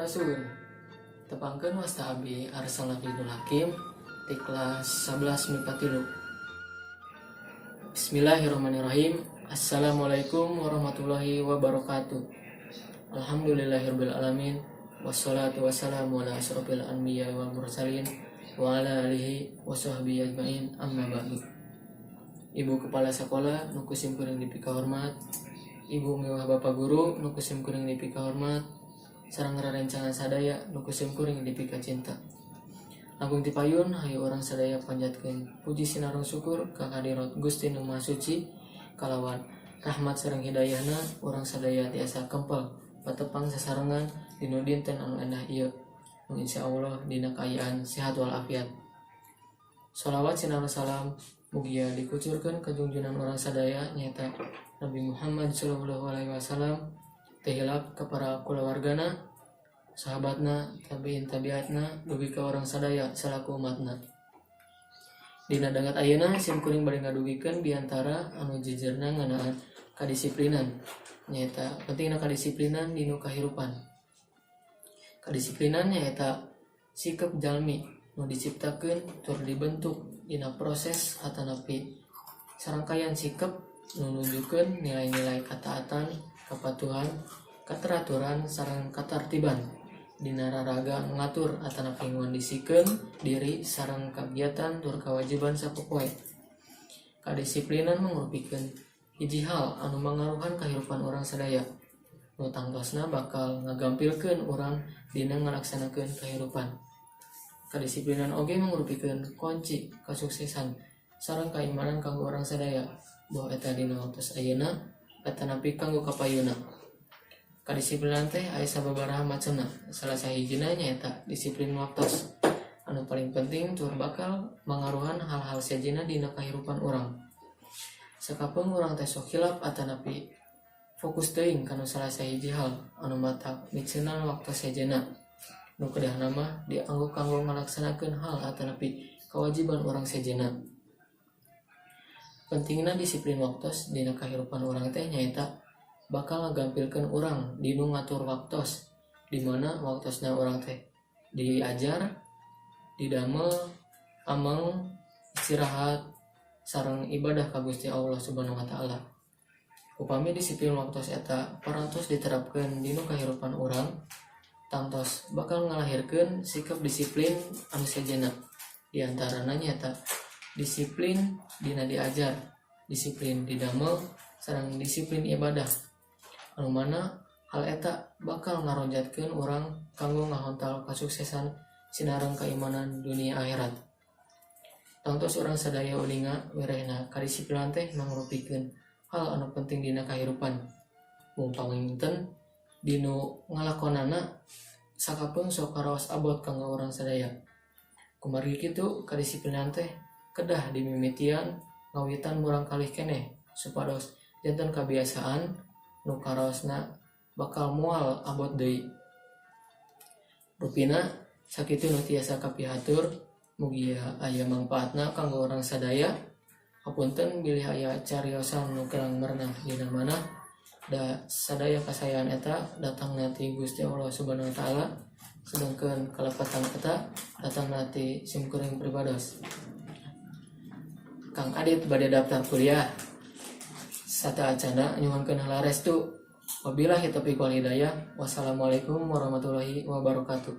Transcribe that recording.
Sampurasun. Tepangkeun wasta abi Arsalna Fidul Hakim di kelas 11 MIPA 3. Bismillahirrahmanirrahim. Assalamualaikum warahmatullahi wabarakatuh. Alhamdulillahirabbil alamin. Wassalatu wassalamu ala asyrofil anbiya wal mursalin wa ala alihi washabbihi ajmain. Amma ba'du. Ibu kepala sekolah nu kusim kuring dipika hormat, ibu mewah bapak guru nu kusim kuring dipika hormat, sareng rarencangan sadaya nu kusim kuring dipika cinta. Langkung tipayun hayu orang sadaya panjatkeun puji sinareng syukur ka hadirat Gusti Nu Maha Suci kalawan rahmat sareng hidayahna urang sadaya tiasa kempel patepang sasarengan dina dinten anu endah ieu nu insyaallah dina kaayaan sehat wal afiat. Shalawat sinareng salam mugia dikucurkeun ka junjungan orang sadaya nyaeta Nabi Muhammad sallallahu alaihi wasallam, tehilap ka para kulawargana, sahabatna, tabiin tabiatna, dugi ka orang sadaya salaku umatna. Dina dangat ayeuna sim kuring bade ngadugikeun diantara anu jejerna ngeunaan kadisiplinan, nyaeta pentingna kadisiplinan dinu kahirupan. Kadisiplinan nyaeta sikap jalmi nu diciptakeun tur dibentuk dina proses atanapi sarangkaian sikap nu nunjukkeun nilai-nilai kataatan, kepatuhan, kateraturan sareng katartiban dina raraga ngatur atanapi ngondisikeun diri sareng kagiatan tur kawajiban sapopoe. Kadisiplinan mangrupikeun hiji hal anu mangaruhan kahirupan urang sadaya nu tangtosna bakal ngagampilkeun urang dina ngalaksanakeun kahirupan. Kadisiplinan oge mangrupikeun kunci kasuksesan sareng kaimanan kanggo urang sadaya bahwa eta dina waktos ayeuna atanapi kanggo kapayuna. Kadisiplinan teh aya sababaraha macemna. Salah sahijina nyaeta disiplin waktos. Anu paling penting tur bakal mangaruhan hal-hal sajina dina kahirupan urang. Sakapeung urang teh sok hilap atanapi fokus teuing kana salah sahiji hal anu matak miceunan waktos sajena. Nu kedahna mah dianggo kanggo ngalaksanakeun hal atanapi kewajiban urang sajena. Pentingna disiplin waktos dina kahirupan urang teh nyaeta bakal ngagampilkeun urang dinu ngatur waktos, di mana waktosna urang teh diajar, didamel, ameng, istirahat, sareng ibadah ka Gusti Allah Subhanahu wa taala. Upami disiplin waktos eta parantos diterapkeun dinu kahirupan urang, tangtos bakal ngalahirkeun sikap disiplin anu sejenna. Di antarana nyaeta disiplin dina diajar, disiplin didamel, sareng disiplin ibadah. Anu mana hal eta bakal ngaronjatkeun urang kanggo ngahontal kasuksesan sinareng keimanan dunia akhirat. Tangtos urang sadaya uninga wirehna kadisiplinan teh mangrupikeun hal anu penting dina kahirupan. Mumpamingten dinu ngalakonana sakapeung sok karaos abot kanggo urang sadaya. Kumargi kitu kadisiplinan teh kedah dimimitian ngawitan murang kalih keneh supados janten kabiasaan nu karaosna bakal moal abot deui. Rupina sakitu nu tiasa kapihatur mugia aya mangpaatna kanggo urang sadaya. Hapunten bilih aya cariosan nu kerang merenah dina manah da sadaya kasayan eta datang nanti Gusti Allah Subhanahu wa taala, sedengkeun kalepatan eta datang nanti sim kuring pribados. Kang Adit bade daftar kuliah. Sata acana nyuhunkeun heula restu. Wabillahi taufiq wal hidayah. Wassalamualaikum warahmatullahi wabarakatuh.